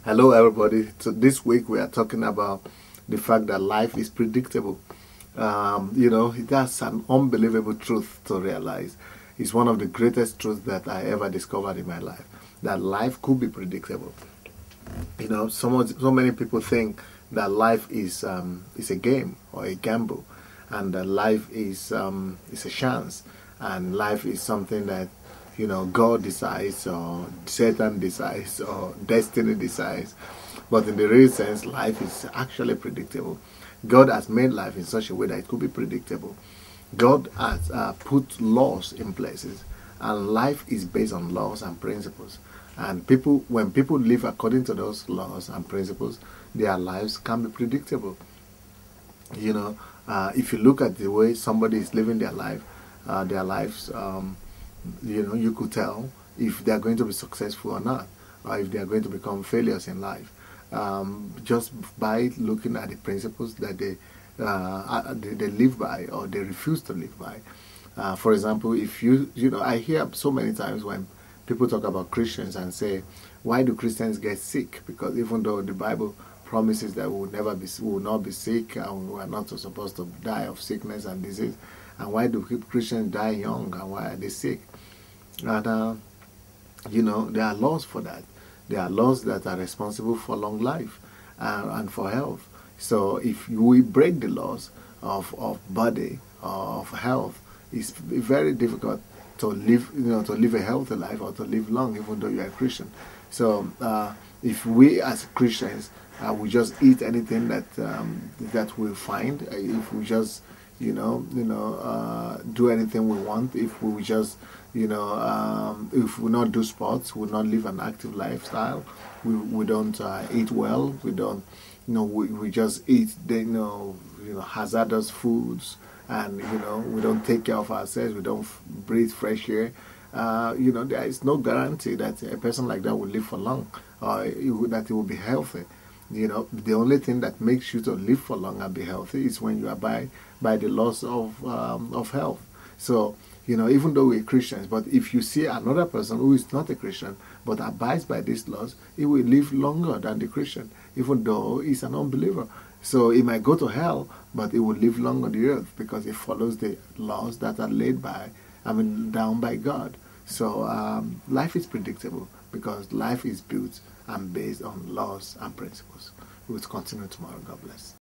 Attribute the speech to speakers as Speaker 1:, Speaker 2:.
Speaker 1: Hello, everybody. So this week we are talking about the fact that life is predictable. That's an unbelievable truth to realize. It's one of the greatest truths that I ever discovered in my life. That life could be predictable. So many people think that life is a game or a gamble, and that life is a chance, and life is something that God decides, or Satan decides, or destiny decides. But in the real sense, life is actually predictable. God has made life in such a way that it could be predictable. God has put laws in places, and life is based on laws and principles. And when people live according to those laws and principles, their lives can be predictable. If you look at the way somebody is living their lives, you could tell if they are going to be successful or not, or if they are going to become failures in life, just by looking at the principles that they live by, or they refuse to live by. For example, if I hear so many times when people talk about Christians and say, why do Christians get sick? Because even though the Bible promises that we will not be sick, and we are not supposed to die of sickness and disease, and why do Christians die young, and why are they sick? And there are laws for that. There are laws that are responsible for long life and for health. So if we break the laws of body, of health, it's very difficult to live a healthy life, or to live long, even though you're a Christian. So if we as Christians we just eat anything that we find, if we just do anything we want, if we just if we not do sports, we not live an active lifestyle, we don't eat well, we don't we just eat the hazardous foods, and we don't take care of ourselves, we don't breathe fresh air. There is no guarantee that a person like that will live for long, or that he will be healthy. The only thing that makes you to live for long and be healthy is when you abide by the laws of health. So even though we're Christians, but if you see another person who is not a Christian but abides by these laws, he will live longer than the Christian, even though he's an unbeliever. So he might go to hell, but he will live long on the earth because he follows the laws that are down by God. So life is predictable because life is built and based on laws and principles. We will continue tomorrow. God bless.